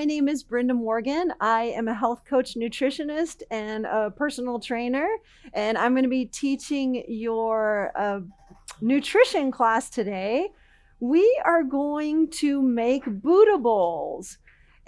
my name is Brenda Morgan. I am a health coach, nutritionist, and a personal trainer, and I'm going to be teaching your nutrition class today. We are going to make bootables.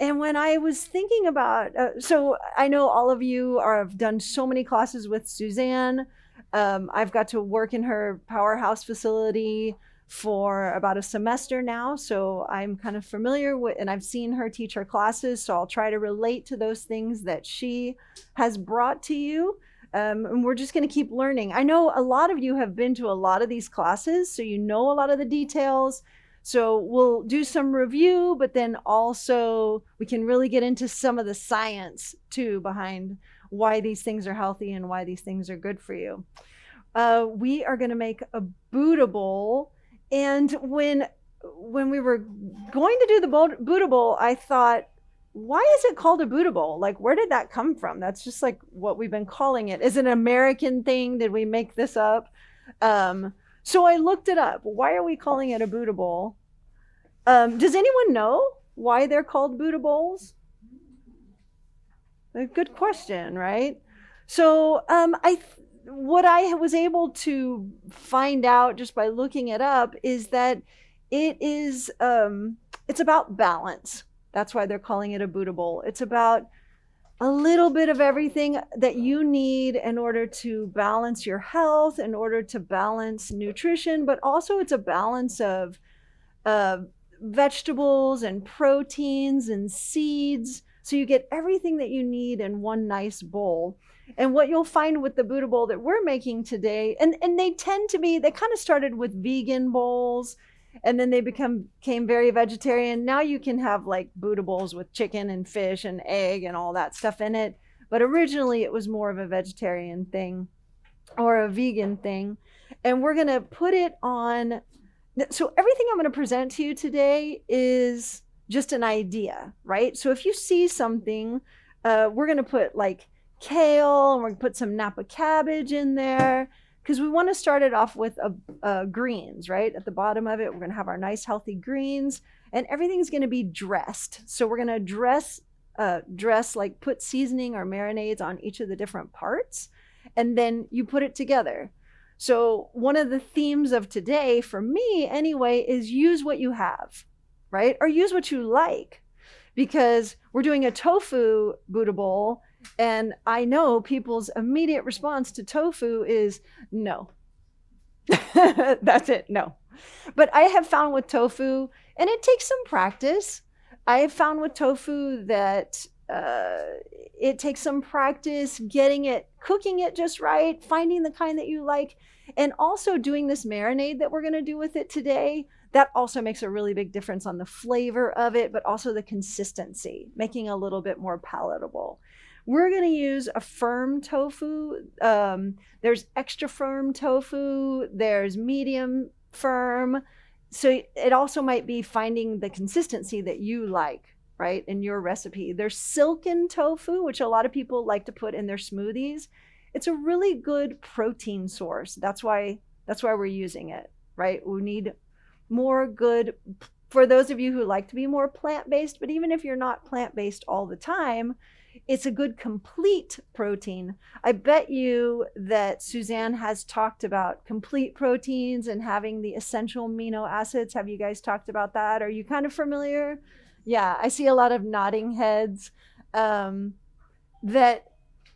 And when I was thinking about, so I know all of you have done so many classes with Suzanne. I've got to work in her powerhouse facility for about a semester now, so I'm kind of familiar with, and I've seen her teach her classes, so I'll try to relate to those things that she has brought to you. And we're just going to keep learning. I know a lot of you have been to a lot of these classes, so you know a lot of the details. So we'll do some review, but then also we can really get into some of the science too behind why these things are healthy and why these things are good for you. We are going to make a bootable. And when we were going to do the bootable, I thought, why is it called a bootable? Like, where did that come from? That's just like what we've been calling it. Is it an American thing? Did we make this up? So I looked it up. Why are we calling it a bootable? Does anyone know why they're called bootables? A good question, right? So what I was able to find out just by looking it up is that it is it's about balance. That's why they're calling it a bootable. It's about a little bit of everything that you need in order to balance your health, in order to balance nutrition, but also it's a balance of vegetables and proteins and seeds. So you get everything that you need in one nice bowl. And what you'll find with the bootable that we're making today, and they tend to be, they kind of started with vegan bowls, and then they became very vegetarian. Now you can have like bootables with chicken and fish and egg and all that stuff in it. But originally it was more of a vegetarian thing or a vegan thing. And we're going to put it on. So everything I'm going to present to you today is just an idea, right? So if you see something, we're going to put like kale, and we're going to put some Napa cabbage in there, because we want to start it off with greens, right? At the bottom of it, we're going to have our nice healthy greens, and everything's going to be dressed. So we're going to dress, like put seasoning or marinades on each of the different parts, and then you put it together. So one of the themes of today, for me anyway, is use what you have, right? Or use what you like, because we're doing a tofu bootable. And I know people's immediate response to tofu is no. That's it, no. But I have found with tofu, and it takes some practice, I have found with tofu that it takes some practice getting it, cooking it just right, finding the kind that you like, and also doing this marinade that we're going to do with it today. That also makes a really big difference on the flavor of it, but also the consistency, making it a little bit more palatable. We're going to use a firm tofu. There's extra firm tofu. There's medium firm. So it also might be finding the consistency that you like, right, in your recipe. There's silken tofu, which a lot of people like to put in their smoothies. It's a really good protein source. That's why we're using it, right? We need more good, for those of you who like to be more plant-based, but even if you're not plant-based all the time, it's a good complete protein. I bet you that Suzanne has talked about complete proteins and having the essential amino acids. Have you guys talked about that? Are you kind of familiar? Yeah, I see a lot of nodding heads. That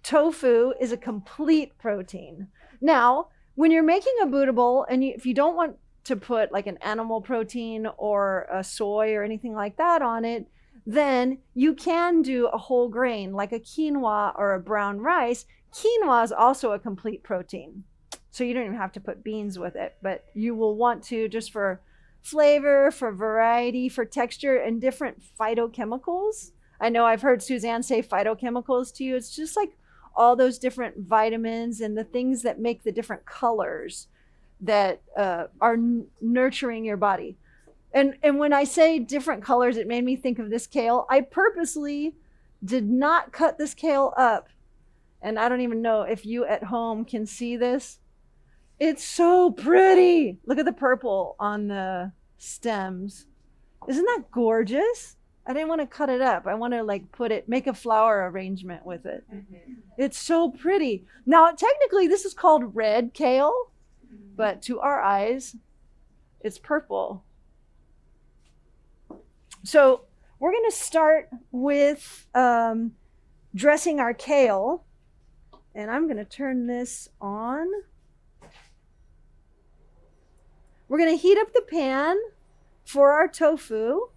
tofu is a complete protein. Now, when you're making a bootable, and if you don't want to put like an animal protein or a soy or anything like that on it, then you can do a whole grain like a quinoa or a brown rice. Quinoa is also a complete protein, so you don't even have to put beans with it, but you will want to, just for flavor, for variety, for texture, and different phytochemicals. I know I've heard Suzanne say phytochemicals to you. It's just like all those different vitamins and the things that make the different colors that are nurturing your body. And when I say different colors, it made me think of this kale. I purposely did not cut this kale up. And I don't even know if you at home can see this. It's so pretty. Look at the purple on the stems. Isn't that gorgeous? I didn't want to cut it up. I want to like make a flower arrangement with it. It's so pretty. Now, technically this is called red kale, but to our eyes, it's purple. So we're going to start with dressing our kale. And I'm going to turn this on. We're going to heat up the pan for our tofu.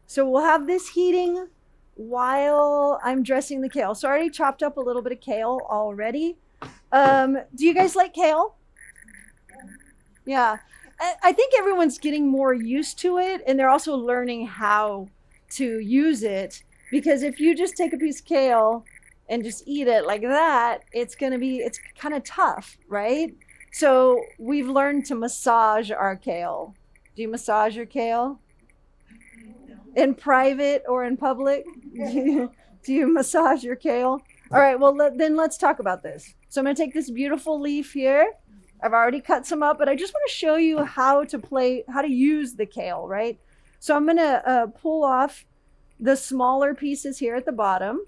So we'll have this heating while I'm dressing the kale. So I already chopped up a little bit of kale already. Do you guys like kale? Yeah. I think everyone's getting more used to it, and they're also learning how to use it, because if you just take a piece of kale and just eat it like that, it's kind of tough, right? So we've learned to massage our kale. Do you massage your kale? In private or in public? Do you massage your kale? All right, well, then let's talk about this. So I'm going to take this beautiful leaf here. I've already cut some up, but I just want to show you how to use the kale, right? So I'm going to pull off the smaller pieces here at the bottom.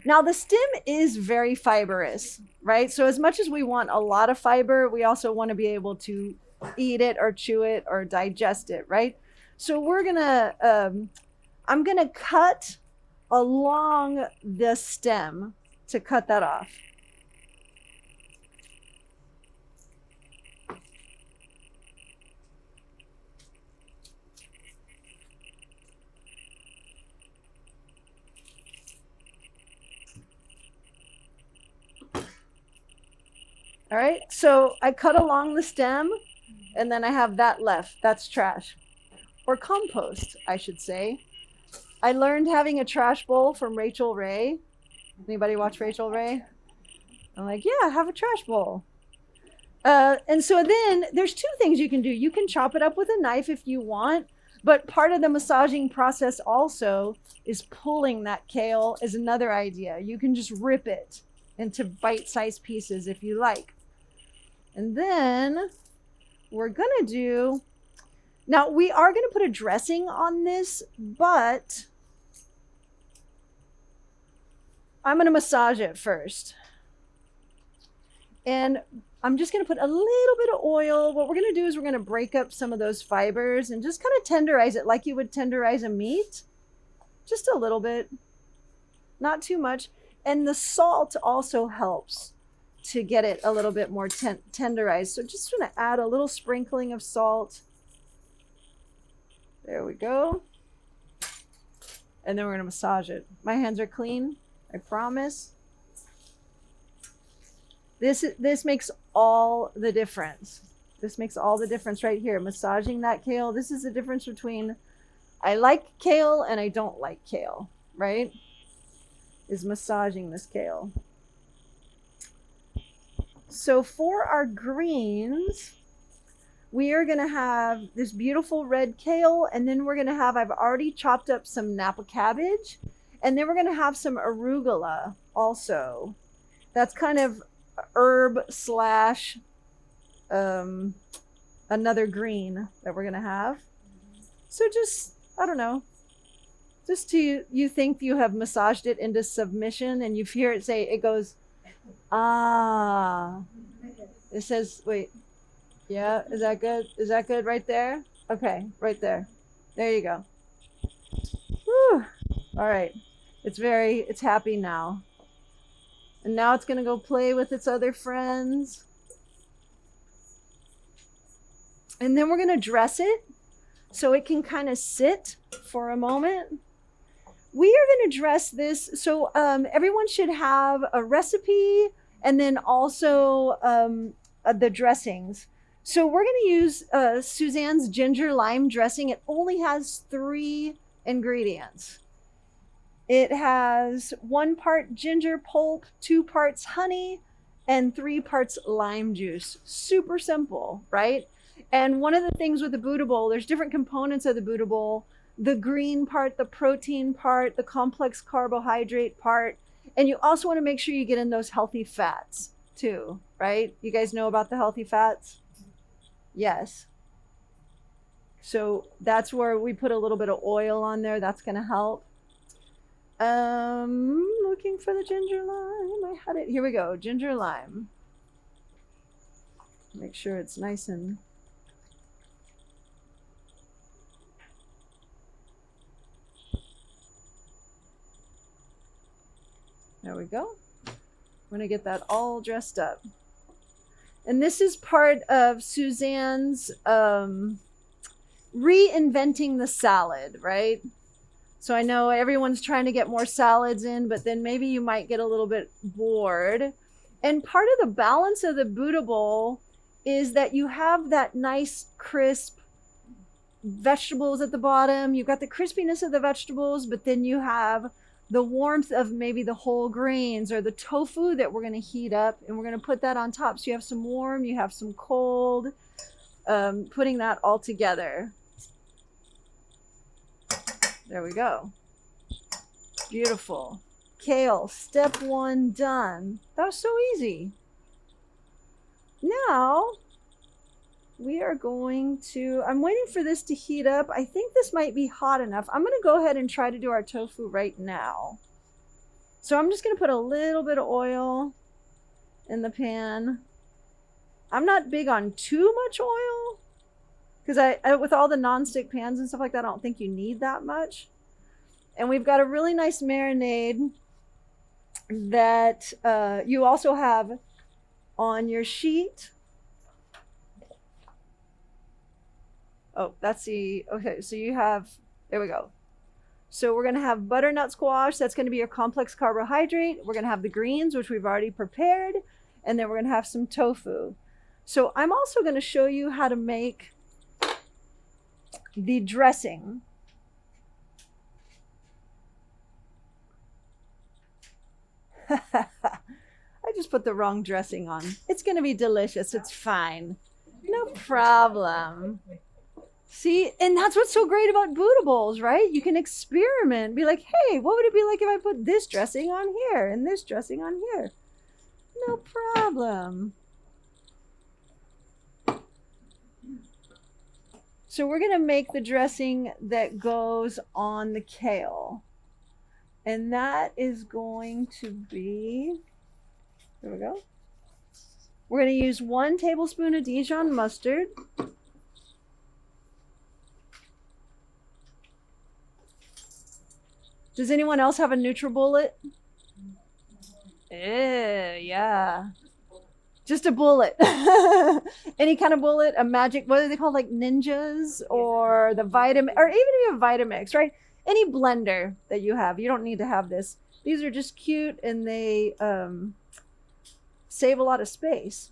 Now the stem is very fibrous, right? So as much as we want a lot of fiber, we also want to be able to eat it or chew it or digest it, right? So I'm gonna cut along the stem to cut that off. All right, so I cut along the stem, and then I have that left. That's trash, or compost, I should say. I learned having a trash bowl from Rachel Ray. Anybody watch Rachel Ray? I'm like, yeah, have a trash bowl. And so then there's two things you can do. You can chop it up with a knife if you want, but part of the massaging process also is pulling that kale is another idea. You can just rip it into bite-sized pieces if you like. And then we're gonna do, now we are gonna put a dressing on this, but I'm gonna massage it first. And I'm just gonna put a little bit of oil. What we're gonna do is we're gonna break up some of those fibers and just kind of tenderize it like you would tenderize a meat. Just a little bit, not too much. And the salt also helps to get it a little bit more tenderized. So just gonna add a little sprinkling of salt. There we go. And then we're gonna massage it. My hands are clean, I promise. This makes all the difference. This makes all the difference right here. Massaging that kale. This is the difference between I like kale and I don't like kale, right? Is massaging this kale. So for our greens, we are gonna have this beautiful red kale, and then we're gonna have, I've already chopped up some Napa cabbage, and then we're gonna have some arugula also. That's kind of herb slash another green that we're gonna have. So just, I don't know, just to you think you have massaged it into submission, and you hear it say, it goes, ah. It says, wait, yeah, is that good? Is that good right there? Okay, right there. There you go. Whew. All right, it's happy now. And now it's gonna go play with its other friends. And then we're gonna dress it so it can kind of sit for a moment. We are gonna dress this, so everyone should have a recipe and then also the dressings. So we're gonna use Suzanne's ginger lime dressing. It only has 3 ingredients. It has 1 part ginger pulp, 2 parts honey, and 3 parts lime juice. Super simple, right? And one of the things with the Buddha bowl, there's different components of the Buddha bowl. The green part, the protein part, the complex carbohydrate part. And you also want to make sure you get in those healthy fats too, right? You guys know about the healthy fats? Yes. So that's where we put a little bit of oil on there. That's going to help. Looking for the ginger lime. I had it. Here we go. Ginger lime. Make sure it's nice and... There we go. I'm going to get that all dressed up. And this is part of Suzanne's reinventing the salad, right? So I know everyone's trying to get more salads in, but then maybe you might get a little bit bored. And part of the balance of the Buddha bowl is that you have that nice crisp vegetables at the bottom. You've got the crispiness of the vegetables, but then you have the warmth of maybe the whole grains or the tofu that we're going to heat up, and we're going to put that on top. So you have some warm, you have some cold, putting that all together. There we go. Beautiful. Kale, step 1 done. That was so easy. Now we are going to, I'm waiting for this to heat up. I think this might be hot enough. I'm going to go ahead and try to do our tofu right now. So I'm just going to put a little bit of oil in the pan. I'm not big on too much oil because I with all the nonstick pans and stuff like that, I don't think you need that much. And we've got a really nice marinade that you also have on your sheet. Oh, that's the, okay, so you have, there we go. So we're going to have butternut squash. That's going to be your complex carbohydrate. We're going to have the greens, which we've already prepared. And then we're going to have some tofu. So I'm also going to show you how to make the dressing. I just put the wrong dressing on. It's going to be delicious. It's fine. No problem. See, and that's what's so great about Buddha bowls, right? You can experiment. Be like, hey, what would it be like if I put this dressing on here and this dressing on here? No problem. So we're going to make the dressing that goes on the kale. And that is going to be, there we go. We're going to use 1 tablespoon of Dijon mustard. Does anyone else have a NutriBullet? Yeah. Just a bullet. Any kind of bullet, a magic, what are they called? Like ninjas or the vitamin, or even if you have Vitamix, right? Any blender that you have. You don't need to have this. These are just cute and they save a lot of space.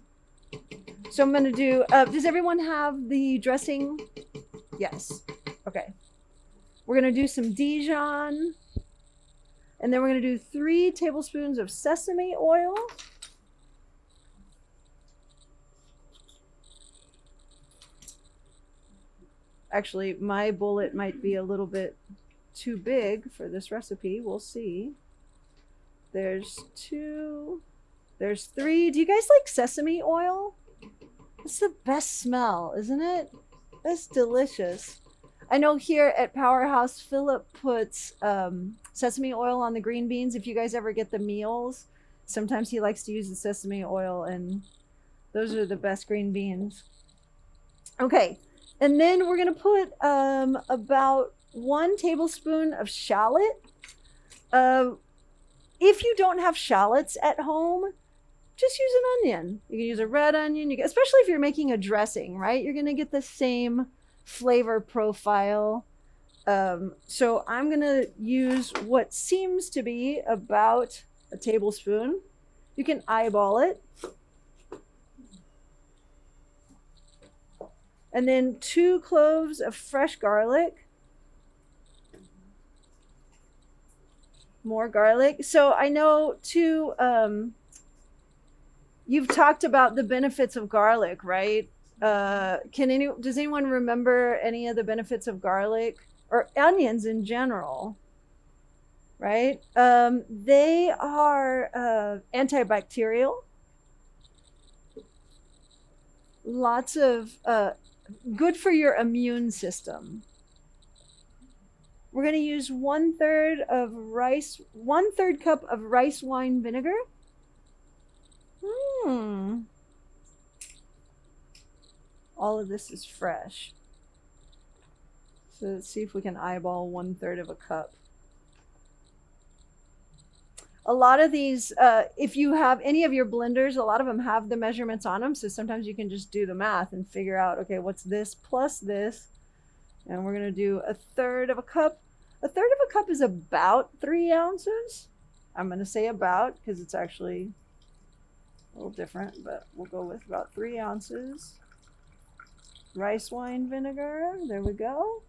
So I'm going to do, does everyone have the dressing? Yes. Okay. We're going to do some Dijon. And then we're going to do 3 tablespoons of sesame oil. Actually, my bullet might be a little bit too big for this recipe. We'll see. There's 2. There's 3. Do you guys like sesame oil? It's the best smell, isn't it? That's delicious. I know here at Powerhouse, Philip puts sesame oil on the green beans. If you guys ever get the meals, sometimes he likes to use the sesame oil, and those are the best green beans. Okay, and then we're going to put about 1 tablespoon of shallot. If you don't have shallots at home, just use an onion. You can use a red onion, especially if you're making a dressing, right? You're going to get the same flavor profile. So I'm going to use what seems to be about a tablespoon. You can eyeball it. And then 2 cloves of fresh garlic. More garlic. So I know too, you've talked about the benefits of garlic, right? Does anyone remember any of the benefits of garlic or onions in general? Right? They are antibacterial. Lots of good for your immune system. We're going to use 1/3 cup of rice wine vinegar. All of this is fresh. So let's see if we can eyeball 1/3 of a cup. A lot of these, if you have any of your blenders, a lot of them have the measurements on them. So sometimes you can just do the math and figure out, okay, what's this plus this? And we're going to do 1/3 of a cup. 1/3 of a cup is about 3 ounces. I'm going to say about because it's actually a little different, but we'll go with about 3 ounces. Rice wine vinegar. There we go.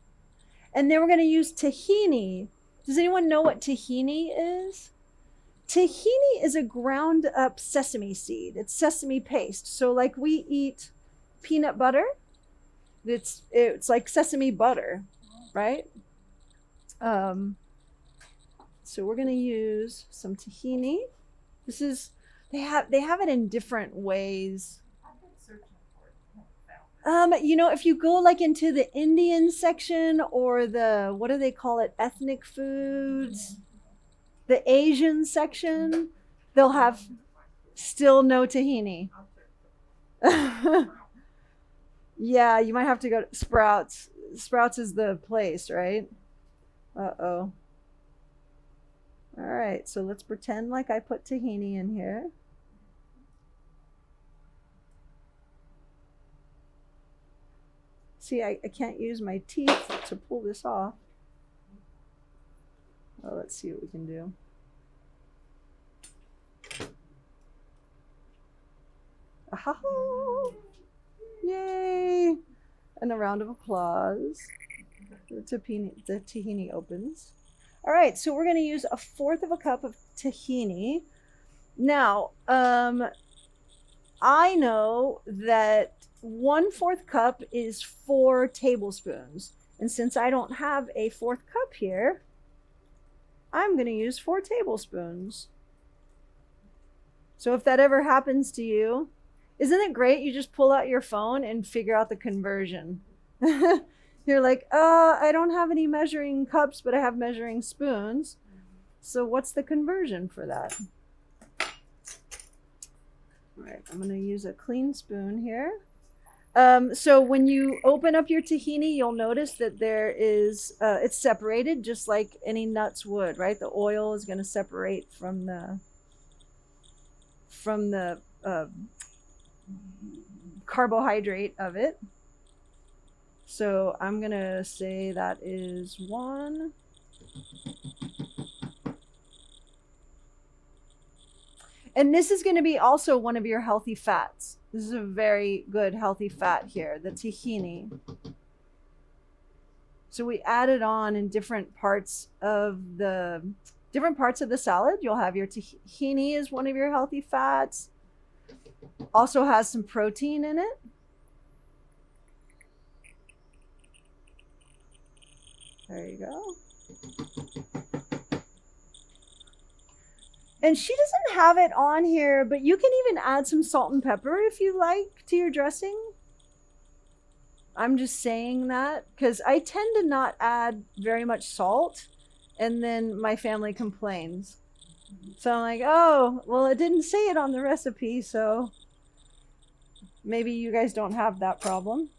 And then we're going to use tahini. Does anyone know what tahini is? Tahini is a ground up sesame seed. It's sesame paste. So like we eat peanut butter, it's like sesame butter, right? So we're going to use some tahini. This is, they have it in different ways. You know, if you go like into the Indian section or the, what do they call it? Ethnic foods, the Asian section, they'll have still no tahini. Yeah, you might have to go to Sprouts. Sprouts is the place, right? Uh-oh. All right, so let's pretend like I put tahini in here. See, I can't use my teeth to pull this off. Well, let's see what we can do. Aha! Yay! And a round of applause. The tahini opens. All right, so we're going to use 1/4 of a cup of tahini. Now, I know that 1/4 cup is 4 tablespoons. And since I don't have a 4th cup here, I'm going to use 4 tablespoons. So if that ever happens to you, isn't it great? You just pull out your phone and figure out the conversion. You're like, I don't have any measuring cups, but I have measuring spoons. So what's the conversion for that? All right, I'm going to use a clean spoon here. So when you open up your tahini, you'll notice that there is, it's separated just like any nuts would, right? The oil is going to separate from the carbohydrate of it. So I'm going to say that is 1. And this is going to be also one of your healthy fats. This is a very good healthy fat here, the tahini. So we add it on in different parts of the salad. You'll have your tahini is one of your healthy fats. Also has some protein in it. There you go. And she doesn't have it on here, but you can even add some salt and pepper if you like to your dressing. I'm just saying that because I tend to not add very much salt, and then my family complains. So I'm like, oh, well, it didn't say it on the recipe, so maybe you guys don't have that problem.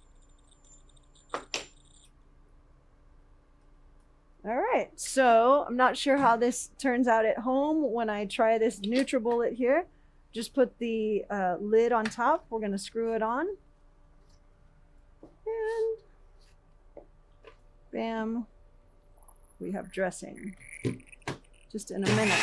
All right, so I'm not sure how this turns out at home when I try this NutriBullet here. Just put the lid on top. We're going to screw it on. And bam, we have dressing. Just in a minute.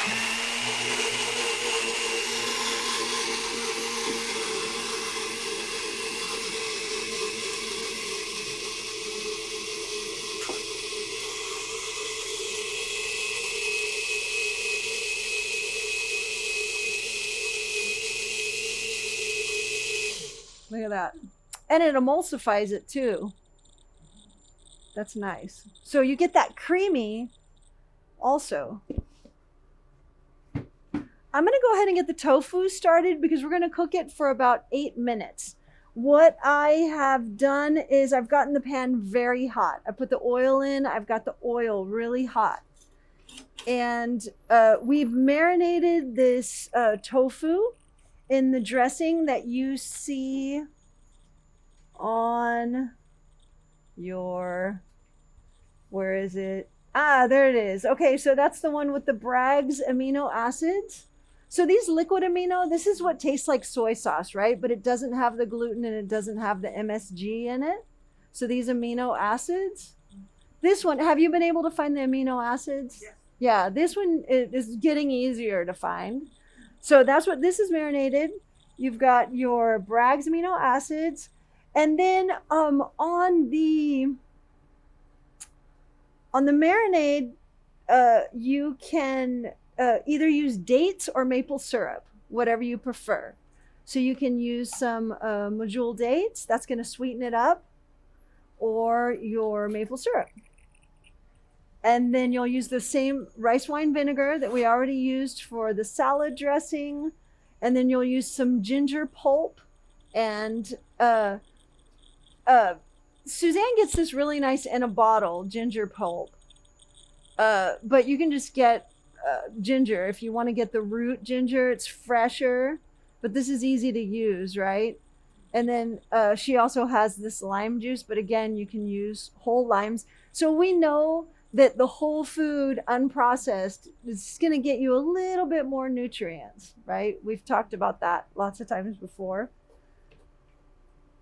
Look at that. And it emulsifies it too. That's nice. So you get that creamy also. I'm going to go ahead and get the tofu started because we're going to cook it for about 8 minutes. what I have done is I've gotten the pan very hot. I put the oil in. I've got the oil really hot. And we've marinated this tofu in the dressing that you see on your, where is it? Ah, there it is. Okay, so that's the one with the Bragg's amino acids. So these liquid amino, this is what tastes like soy sauce, right? But it doesn't have the gluten and it doesn't have the MSG in it. So these amino acids, this one, have you been able to find the amino acids? Yeah. Yeah, this one is getting easier to find. So that's what this is marinated. You've got your Bragg's amino acids. And then on the marinade, you can either use dates or maple syrup, whatever you prefer. So you can use some medjool dates, that's going to sweeten it up, or your maple syrup. And then you'll use the same rice wine vinegar that we already used for the salad dressing. And then you'll use some ginger pulp. And Suzanne gets this really nice in a bottle, ginger pulp. But you can just get ginger. If you want to get the root ginger, it's fresher. But this is easy to use, right? And then she also has this lime juice. But again, you can use whole limes. So we know that the whole food unprocessed is going to get you a little bit more nutrients, right? We've talked about that lots of times before.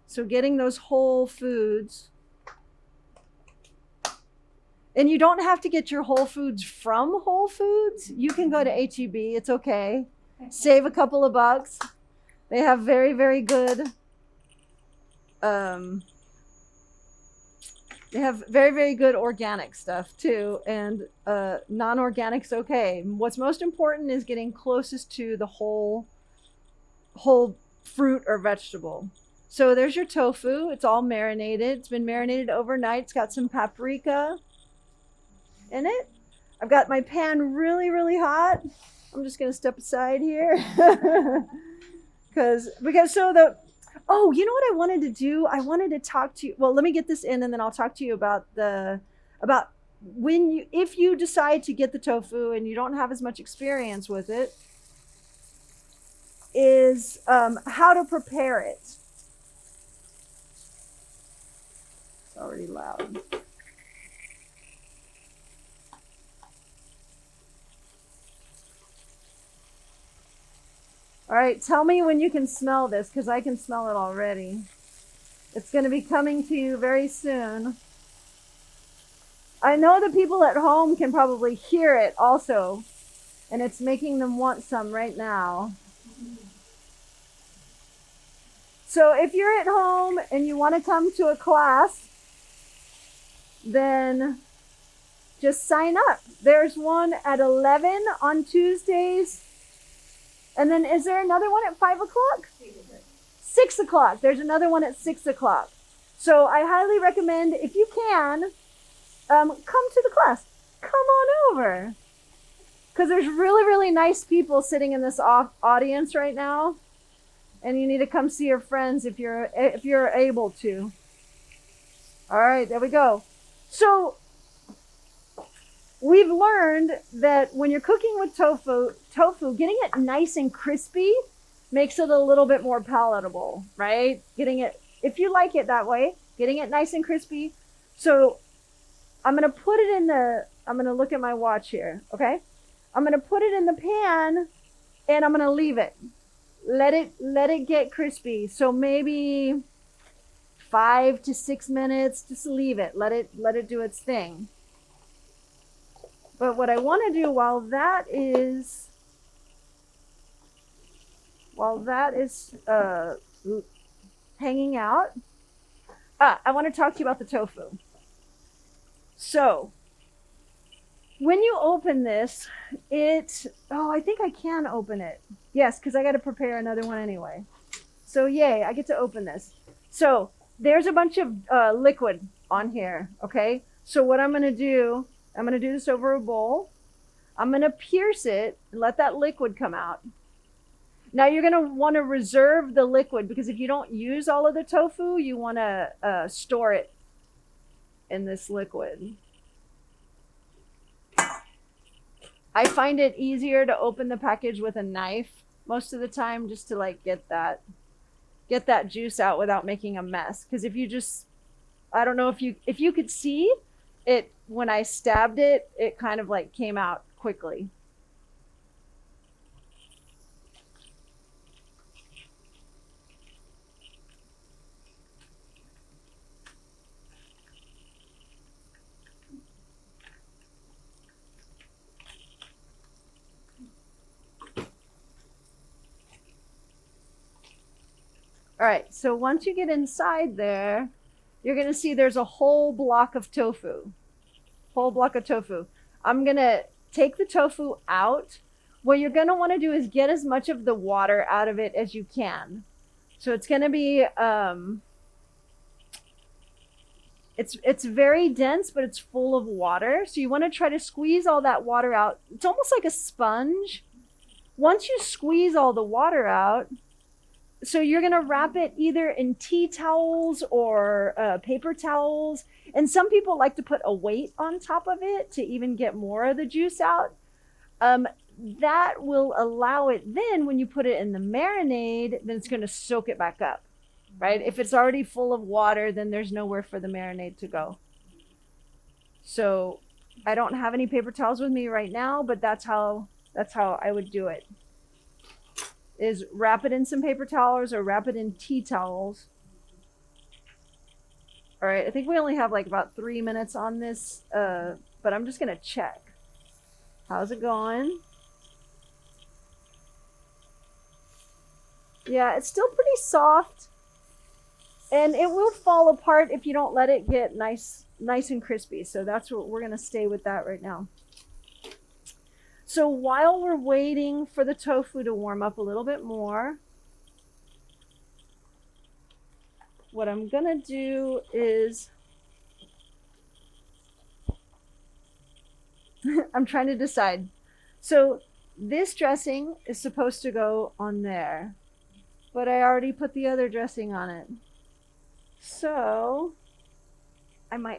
So getting those whole foods. And you don't have to get your whole foods from Whole Foods. You can go to H-E-B, it's okay. Save a couple of bucks. They have very, very good they have very, very good organic stuff too, and non-organic's okay. What's most important is getting closest to the whole fruit or vegetable. So there's your tofu. It's all marinated. It's been marinated overnight. It's got some paprika in it. I've got my pan really, really hot. I'm just going to step aside here because so the, oh, you know what I wanted to do? I wanted to talk to you. Well, let me get this in and then I'll talk to you about when if you decide to get the tofu and you don't have as much experience with it, is how to prepare it. It's already loud. All right, tell me when you can smell this, because I can smell it already. It's going to be coming to you very soon. I know the people at home can probably hear it also, and it's making them want some right now. So if you're at home and you want to come to a class, then just sign up. There's one at 11 on Tuesdays. And then is there another one at 5 o'clock? 6 o'clock. There's another one at 6 o'clock. So I highly recommend, if you can, come to the class. Come on over. Because there's really, really nice people sitting in this audience right now. And you need to come see your friends if you're able to. All right, there we go. So we've learned that when you're cooking with tofu, getting it nice and crispy makes it a little bit more palatable, right? Getting it, if you like it that way, getting it nice and crispy. So I'm going to put it in I'm going to look at my watch here, okay? I'm going to put it in the pan and I'm going to leave it. Let it get crispy. So maybe 5 to 6 minutes, just leave it. Let it do its thing. But what I want to do while that is hanging out, I want to talk to you about the tofu. So when you open this, I think I can open it. Yes, because I got to prepare another one anyway. So yay, I get to open this. So there's a bunch of liquid on here, okay? So what I'm going to do this over a bowl. I'm going to pierce it and let that liquid come out. Now you're going to want to reserve the liquid, because if you don't use all of the tofu, you want to store it in this liquid. I find it easier to open the package with a knife most of the time, just to like get that juice out without making a mess. Because if you just, I don't know if you could see it when I stabbed it, it kind of like came out quickly. All right, so once you get inside there, you're going to see there's a whole block of tofu. Whole block of tofu. I'm going to take the tofu out. What you're going to want to do is get as much of the water out of it as you can. So it's going to be, it's very dense, but it's full of water. So you want to try to squeeze all that water out. It's almost like a sponge. Once you squeeze all the water out, so you're going to wrap it either in tea towels or paper towels. And some people like to put a weight on top of it to even get more of the juice out. That will allow it then, when you put it in the marinade, then it's going to soak it back up, right? If it's already full of water, then there's nowhere for the marinade to go. So I don't have any paper towels with me right now, but that's how I would do it. Is wrap it in some paper towels or wrap it in tea towels. All right, I think we only have like about 3 minutes on this, but I'm just gonna check. How's it going? Yeah, it's still pretty soft, and it will fall apart if you don't let it get nice and crispy. So that's what we're gonna stay with that right now. So while we're waiting for the tofu to warm up a little bit more, what I'm gonna do is, I'm trying to decide. So this dressing is supposed to go on there, but I already put the other dressing on it. So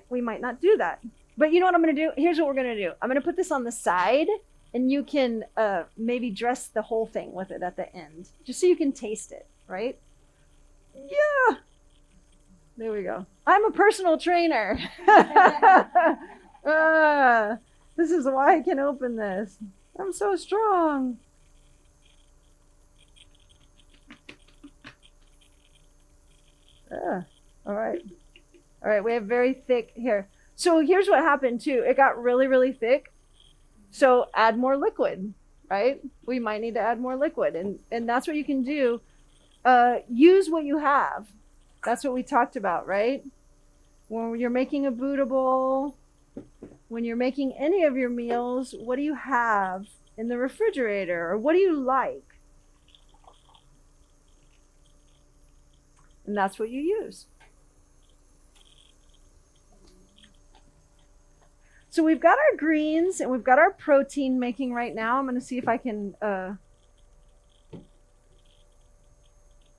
we might not do that. But you know what I'm gonna do? Here's what we're gonna do. I'm gonna put this on the side, and you can maybe dress the whole thing with it at the end, just so you can taste it, right? Yeah. There we go. I'm a personal trainer. This is why I can open this. I'm so strong. All right. All right, we have very thick here. So here's what happened too. It got really, really thick. So add more liquid, right? We might need to add more liquid. And that's what you can do. Use what you have. That's what we talked about, right? When you're making a Buddha bowl, when you're making any of your meals, what do you have in the refrigerator? Or what do you like? And that's what you use. So we've got our greens and we've got our protein making right now. I'm going to see if I can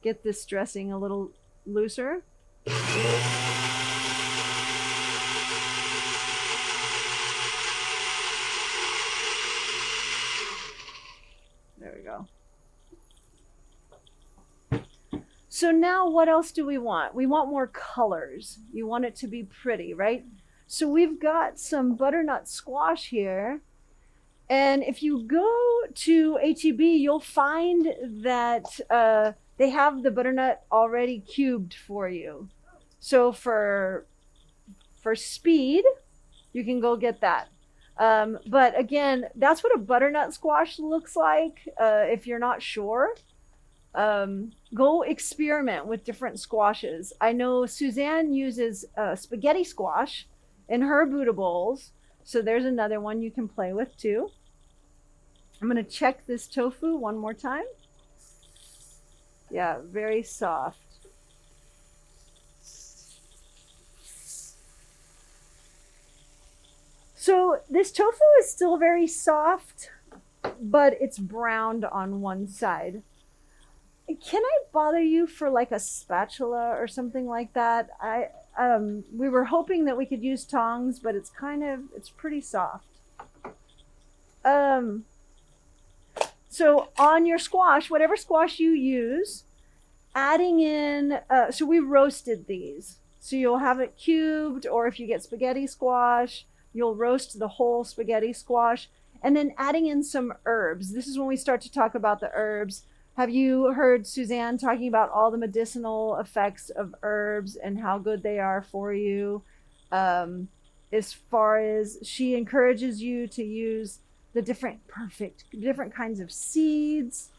get this dressing a little looser. There we go. So now what else do we want? We want more colors. You want it to be pretty, right? So we've got some butternut squash here. And if you go to HEB, you'll find that they have the butternut already cubed for you. So for speed, you can go get that. But again, that's what a butternut squash looks like. If you're not sure, go experiment with different squashes. I know Suzanne uses spaghetti squash in her Buddha bowls. So there's another one you can play with too. I'm going to check this tofu one more time. Yeah, very soft. So this tofu is still very soft, but it's browned on one side. can I bother you for like a spatula or something like that? We were hoping that we could use tongs, but it's pretty soft. So on your squash, whatever squash you use, adding in, so we roasted these. So you'll have it cubed, or if you get spaghetti squash, you'll roast the whole spaghetti squash, and then adding in some herbs. This is when we start to talk about the herbs. Have you heard Suzanne talking about all the medicinal effects of herbs and how good they are for you? As far as she encourages you to use the different kinds of seeds.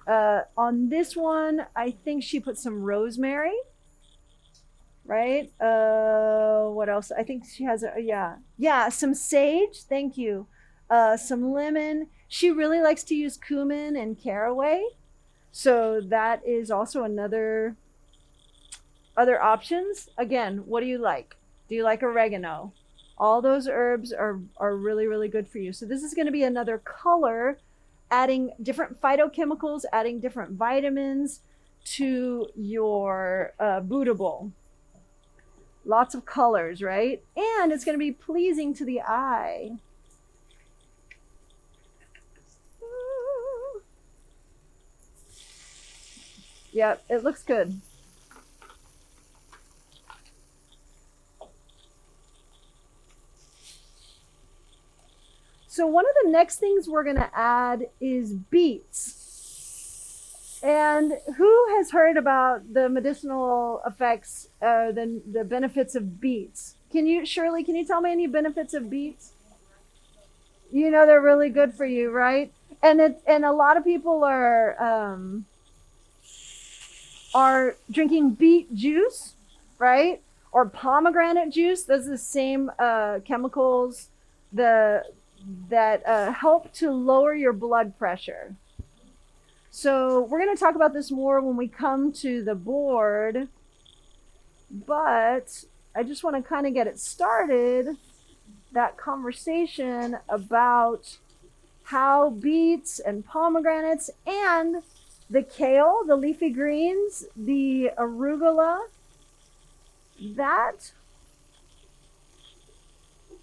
On this one, I think she put some rosemary, right? What else? I think she has some sage. Thank you. Some lemon. She really likes to use cumin and caraway. So that is also other options. Again, what do you like? Do you like oregano? All those herbs are really, really good for you. So this is going to be another color, adding different phytochemicals, adding different vitamins to your Buddha bowl. Lots of colors, right? And it's going to be pleasing to the eye. Yep, it looks good. So one of the next things we're going to add is beets. And who has heard about the medicinal effects, the benefits of beets? Shirley, can you tell me any benefits of beets? You know they're really good for you, right? And a lot of people are drinking beet juice, right? Or pomegranate juice. Those are the same chemicals that help to lower your blood pressure. So we're going to talk about this more when we come to the board, but I just want to kind of get it started, that conversation about how beets and pomegranates and the kale, the leafy greens, the arugula,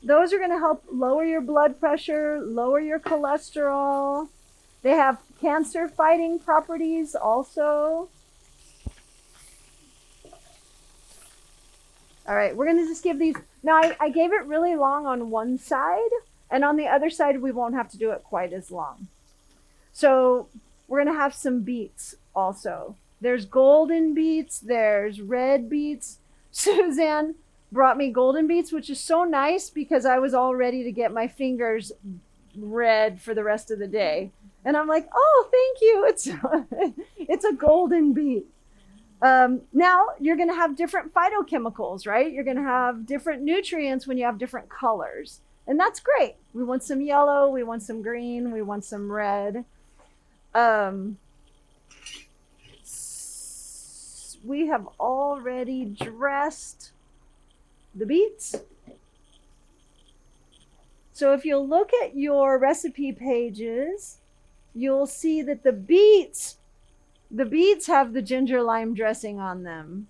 those are going to help lower your blood pressure, lower your cholesterol. They have cancer fighting properties also. All right, we're going to just give these. Now, I gave it really long on one side, and on the other side, we won't have to do it quite as long. So we're going to have some beets also. There's golden beets, there's red beets. Suzanne brought me golden beets, which is so nice because I was all ready to get my fingers red for the rest of the day. And I'm like, oh, thank you. It's a golden beet. Now you're going to have different phytochemicals, right? You're going to have different nutrients when you have different colors. And that's great. We want some yellow, we want some green, we want some red. We have already dressed the beets. So if you'll look at your recipe pages, you'll see that the beets have the ginger lime dressing on them.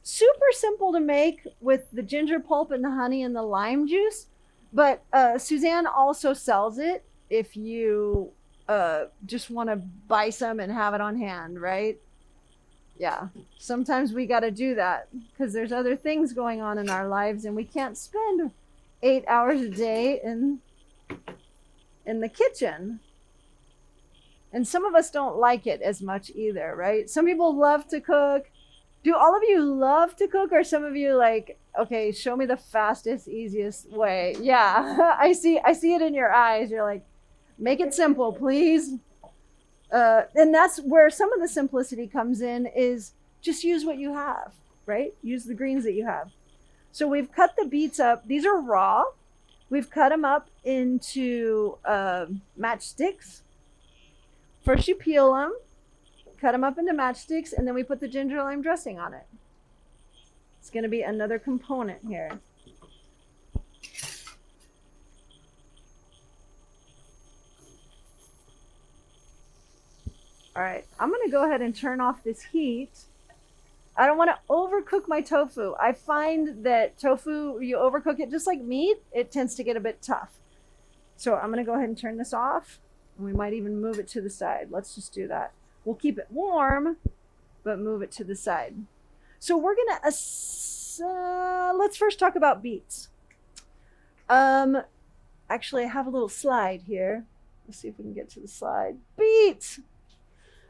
Super simple to make with the ginger pulp and the honey and the lime juice. But Suzanne also sells it if you just want to buy some and have it on hand, right? Yeah, sometimes we got to do that because there's other things going on in our lives and we can't spend 8 hours a day in the kitchen. And some of us don't like it as much either, right? Some people love to cook. Do all of you love to cook, or some of you like, okay, show me the fastest, easiest way? Yeah, I see it in your eyes. You're like, make it simple, please. And that's where some of the simplicity comes in, is just use what you have, right? Use the greens that you have. So we've cut the beets up. These are raw. We've cut them up into matchsticks. First you peel them, cut them up into matchsticks, and then we put the ginger lime dressing on it. It's going to be another component here. All right, I'm gonna go ahead and turn off this heat. I don't want to overcook my tofu. I find that tofu, you overcook it just like meat, it tends to get a bit tough. So I'm gonna go ahead and turn this off. And we might even move it to the side. Let's just do that. We'll keep it warm, but move it to the side. So we're gonna, let's first talk about beets. Actually, I have a little slide here. Let's see if we can get to the slide. Beets.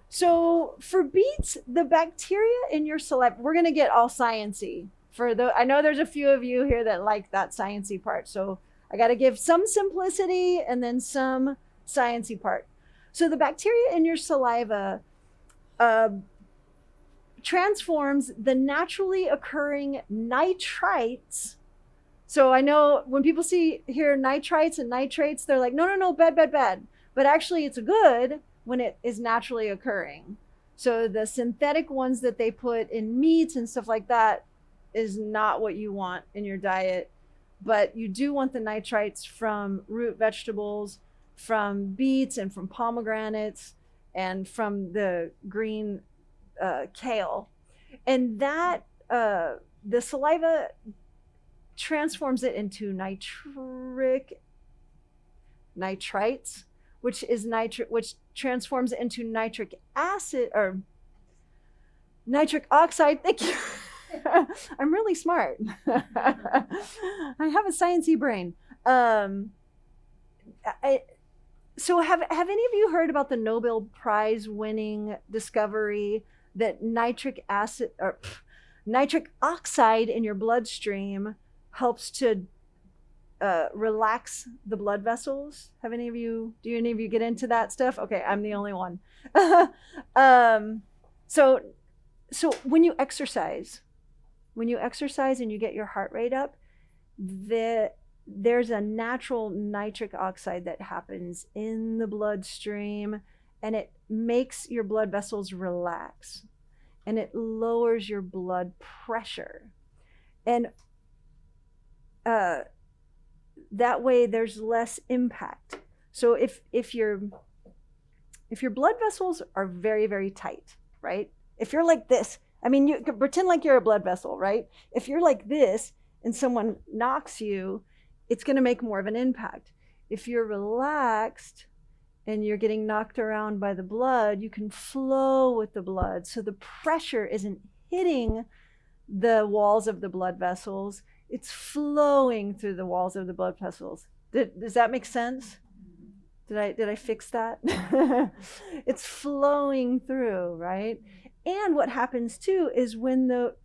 So for beets, the bacteria in your saliva, we're gonna get all sciencey. I know there's a few of you here that like that sciencey part. So I gotta give some simplicity and then some sciencey part. So the bacteria in your saliva transforms the naturally occurring nitrites. So I know when people hear nitrites and nitrates, they're like, no, bad. But actually it's good when it is naturally occurring. So the synthetic ones that they put in meats and stuff like that is not what you want in your diet. But you do want the nitrites from root vegetables, from beets and from pomegranates and from the green kale. And that the saliva transforms it into nitrites, which transforms it into nitric acid or nitric oxide. Thank you. I'm really smart. I have a sciencey brain. So have any of you heard about the Nobel Prize winning discovery that nitric oxide in your bloodstream helps to relax the blood vessels? Do any of you get into that stuff? Okay, I'm the only one. So when you exercise and you get your heart rate up, there's a natural nitric oxide that happens in the bloodstream, and it makes your blood vessels relax, and it lowers your blood pressure. And that way there's less impact. So if your blood vessels are very, very tight, right? If you're like this, I mean, you could pretend like you're a blood vessel, right? If you're like this and someone knocks you, it's going to make more of an impact. If you're relaxed and you're getting knocked around by the blood, you can flow with the blood. So the pressure isn't hitting the walls of the blood vessels. It's flowing through the walls of the blood vessels. Does that make sense? Did I fix that? It's flowing through, right? And what happens too is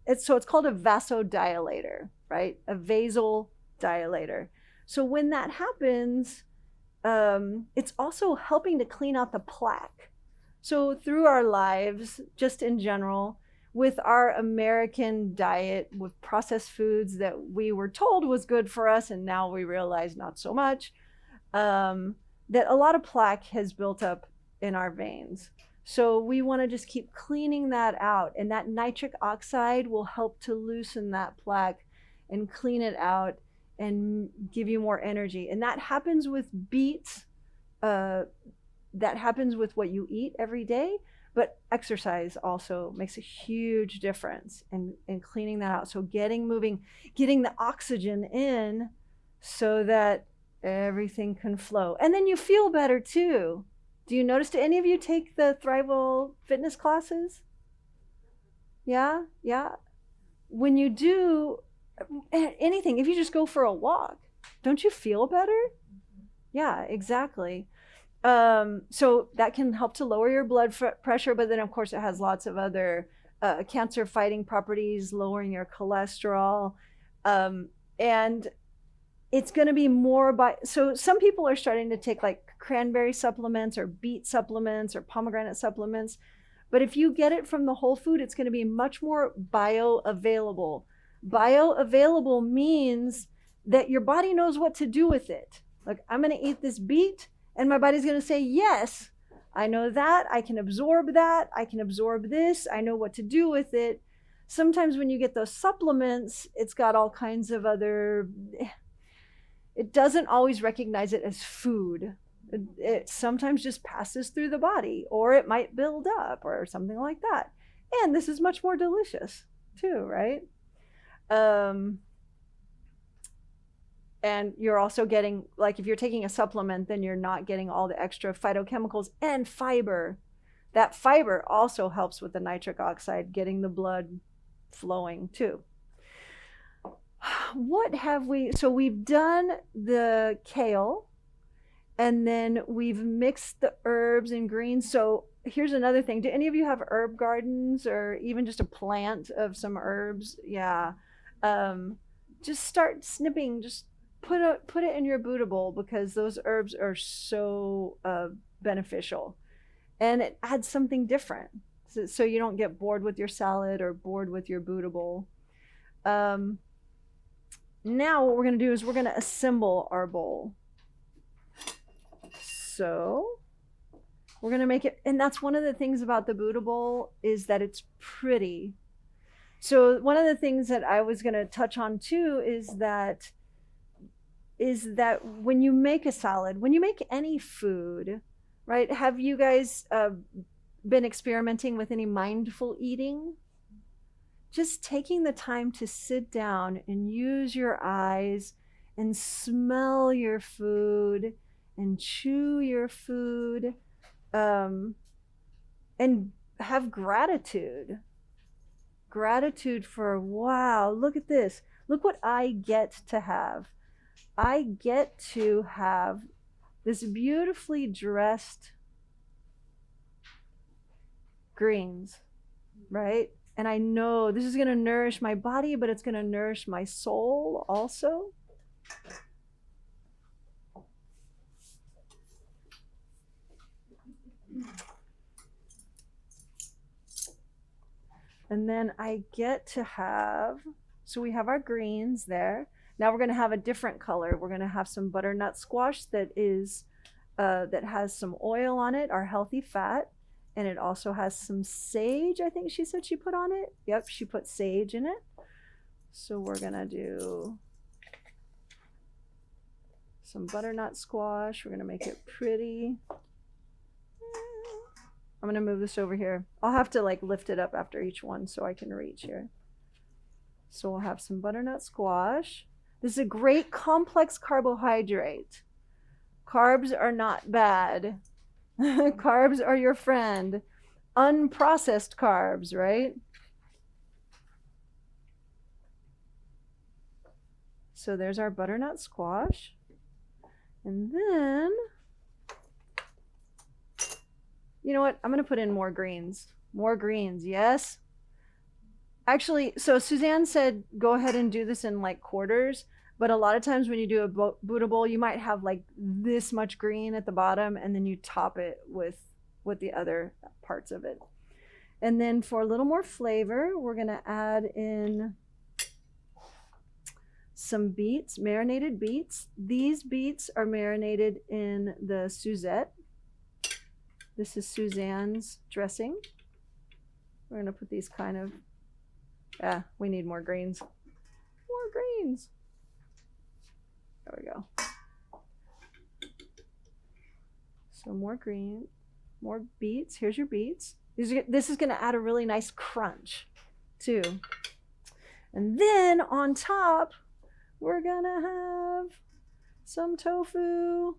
it's called a vasodilator, right? A vasodilator. So when that happens, it's also helping to clean out the plaque. So through our lives, just in general, with our American diet, with processed foods that we were told was good for us, and now we realize not so much, that a lot of plaque has built up in our veins. So we want to just keep cleaning that out, and that nitric oxide will help to loosen that plaque and clean it out and give you more energy. And that happens with beets. That happens with what you eat every day, but exercise also makes a huge difference in cleaning that out. So getting moving, getting the oxygen in so that everything can flow. And then you feel better too. Do you notice, do any of you take the Thrival fitness classes? Yeah? When you do anything, if you just go for a walk, don't you feel better? Yeah, exactly. So that can help to lower your blood pressure, but then of course it has lots of other cancer fighting properties, lowering your cholesterol. And it's going to be more so some people are starting to take like cranberry supplements or beet supplements or pomegranate supplements. But if you get it from the whole food, it's going to be much more bioavailable. Bioavailable means that your body knows what to do with it. Like, I'm going to eat this beet and my body's going to say, yes, I know that. I can absorb that. I can absorb this. I know what to do with it. Sometimes when you get those supplements, it's got all kinds of other, it doesn't always recognize it as food. It sometimes just passes through the body, or it might build up or something like that. And this is much more delicious too, right? And you're also getting, like, if you're taking a supplement, then you're not getting all the extra phytochemicals and fiber. That fiber also helps with the nitric oxide, getting the blood flowing too. What have we, so we've done the kale, and then we've mixed the herbs and greens. So here's another thing. Do any of you have herb gardens, or even just a plant of some herbs? Yeah. Just start snipping, just put it in your Buddha bowl, because those herbs are so beneficial, and it adds something different, so you don't get bored with your salad or bored with your Buddha bowl. Now what we're going to do is we're going to assemble our bowl. So we're going to make it, and that's one of the things about the Buddha bowl, is that it's pretty. So one of the things that I was going to touch on too is that when you make a salad, when you make any food, right? Have you guys been experimenting with any mindful eating? Just taking the time to sit down and use your eyes and smell your food and chew your food, and have gratitude for, wow, look at this. Look what I get to have. I get to have this beautifully dressed greens, right? And I know this is going to nourish my body, but it's going to nourish my soul also. And then I get to have, so we have our greens there. Now we're going to have a different color. We're going to have some butternut squash that has some oil on it, our healthy fat. And it also has some sage, I think she said she put on it. Yep, she put sage in it. So we're going to do some butternut squash. We're going to make it pretty. I'm going to move this over here. I'll have to like lift it up after each one so I can reach here. So we'll have some butternut squash. This is a great complex carbohydrate. Carbs are not bad. Carbs are your friend. Unprocessed carbs, right? So there's our butternut squash. And then, you know what? I'm going to put in more greens. More greens, yes. Actually, so Suzanne said go ahead and do this in like quarters. But a lot of times when you do a Buddha bowl, you might have like this much green at the bottom, and then you top it with the other parts of it. And then for a little more flavor, we're going to add in some beets, marinated beets. These beets are marinated in the Suzette. This is Suzanne's dressing. We're going to put these kind of, we need more greens. More greens. There we go. So more green, more beets. Here's your beets. This is going to add a really nice crunch too. And then on top, we're going to have some tofu.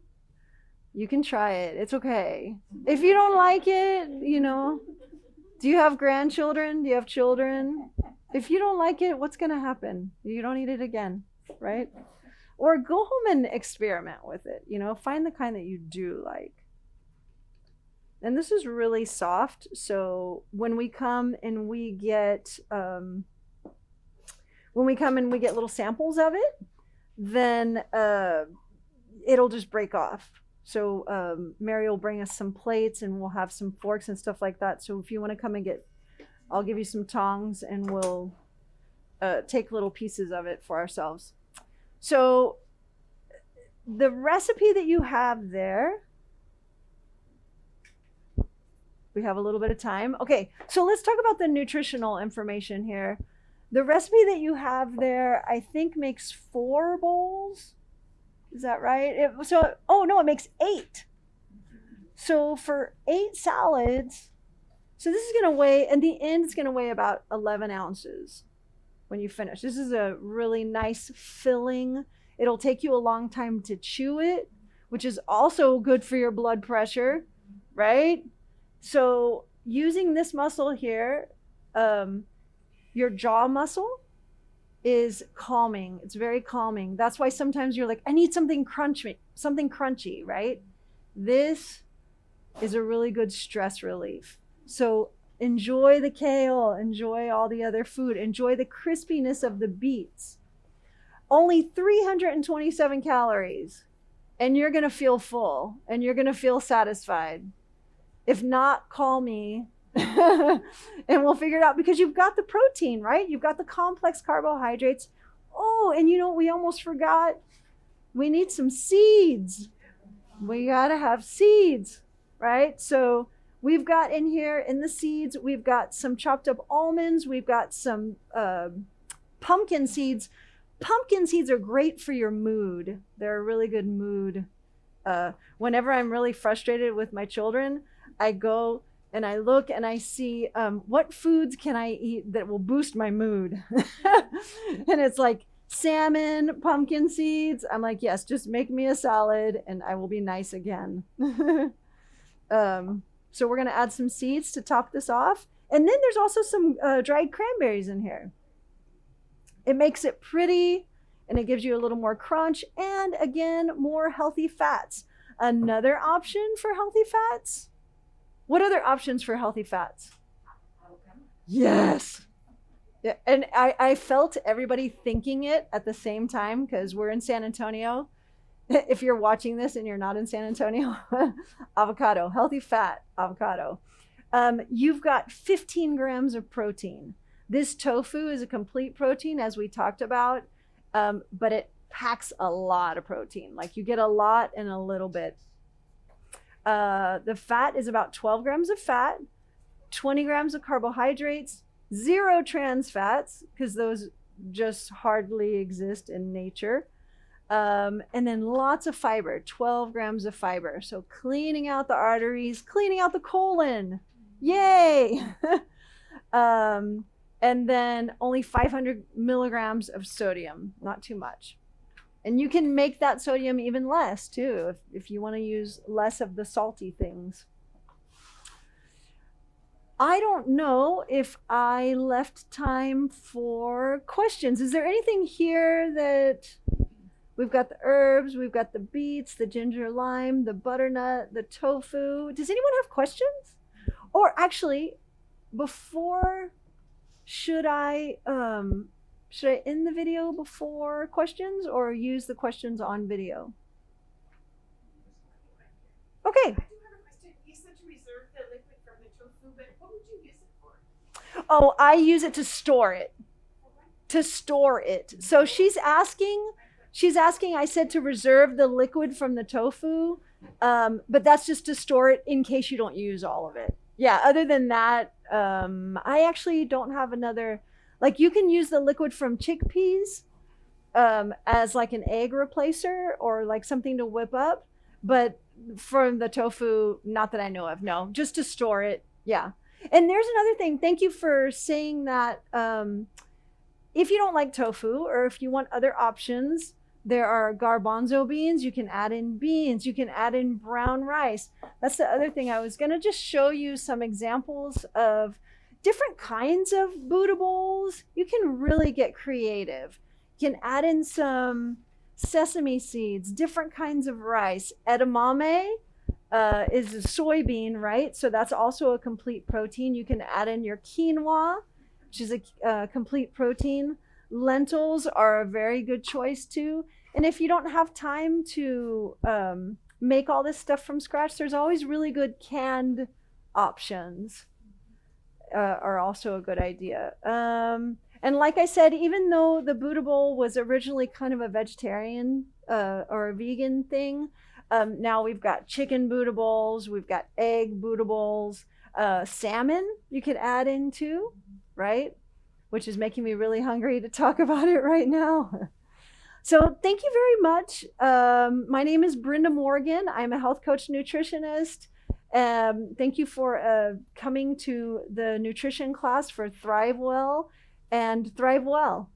You can try it. It's okay. If you don't like it, you know, do you have grandchildren? Do you have children? If you don't like it, what's going to happen? You don't eat it again, right? Or go home and experiment with it, you know, find the kind that you do like. And this is really soft, so when we come and we get little samples of it, then it'll just break off. So Mary will bring us some plates, and we'll have some forks and stuff like that. So if you want to come and I'll give you some tongs, and we'll take little pieces of it for ourselves. So the recipe that you have there, we have a little bit of time. Okay, so let's talk about the nutritional information here. The recipe that you have there, I think, makes 4 bowls. Is that right? It makes 8. So for 8 salads, so this is going to weigh, in the end, it's going to weigh about 11 ounces when you finish. This is a really nice filling. It'll take you a long time to chew it, which is also good for your blood pressure, right? So using this muscle here, your jaw muscle is calming. It's very calming. That's why sometimes you're like, I need something crunchy, right? This is a really good stress relief. So enjoy the kale, enjoy all the other food, enjoy the crispiness of the beets. Only 327 calories, and you're gonna feel full, and you're gonna feel satisfied. If not, call me and we'll figure it out, because you've got the protein, right? You've got the complex carbohydrates. Oh, and you know what we almost forgot? We need some seeds. We gotta have seeds, right? So we've got in here, in the seeds, we've got some chopped up almonds, we've got some pumpkin seeds. Pumpkin seeds are great for your mood. They're a really good mood. Whenever I'm really frustrated with my children, I go and I look and I see what foods can I eat that will boost my mood. And it's like salmon, pumpkin seeds. I'm like, yes, just make me a salad and I will be nice again. So we're gonna add some seeds to top this off. And then there's also some dried cranberries in here. It makes it pretty and it gives you a little more crunch and again, more healthy fats. Another option for healthy fats. What other options for healthy fats? Yes. Yeah, and I felt everybody thinking it at the same time because we're in San Antonio. If you're watching this and you're not in San Antonio, avocado, healthy fat, avocado. You've got 15 grams of protein. This tofu is a complete protein, as we talked about, but it packs a lot of protein. Like you get a lot in a little bit. The fat is about 12 grams of fat, 20 grams of carbohydrates, 0 trans fats, because those just hardly exist in nature. And then lots of fiber, 12 grams of fiber. So cleaning out the arteries, cleaning out the colon. Yay! And then only 500 milligrams of sodium, not too much. And you can make that sodium even less too, if you want to use less of the salty things. I don't know if I left time for questions. Is there anything here that we've got? The herbs, we've got the beets, the ginger lime, the butternut, the tofu. Does anyone have questions? Or actually, before, should I end the video before questions or use the questions on video? Okay. I do have a question. You said to reserve the liquid from the tofu, but what would you use it for? Oh, I use it to store it. To store it. So she's asking, I said to reserve the liquid from the tofu, but that's just to store it in case you don't use all of it. Yeah, other than that, I actually don't have another, like you can use the liquid from chickpeas as like an egg replacer or like something to whip up, but from the tofu, not that I know of, no, just to store it, yeah. And there's another thing, thank you for saying that. If you don't like tofu or if you want other options, there are garbanzo beans. You can add in beans. You can add in brown rice. That's the other thing. I was going to just show you some examples of different kinds of Buddha bowls. You can really get creative. You can add in some sesame seeds, different kinds of rice. Edamame is a soybean, right? So that's also a complete protein. You can add in your quinoa, which is a complete protein. Lentils are a very good choice too. And if you don't have time to make all this stuff from scratch, there's always really good canned options are also a good idea. And like I said, even though the Buddha bowl was originally kind of a vegetarian or a vegan thing, now we've got chicken Buddha bowls, we've got egg Buddha bowls, salmon you could add in too, right? Which is making me really hungry to talk about it right now. So thank you very much. My name is Brenda Morgan. I'm a health coach nutritionist. Thank you for coming to the nutrition class for Thrive Well and Thrive Well.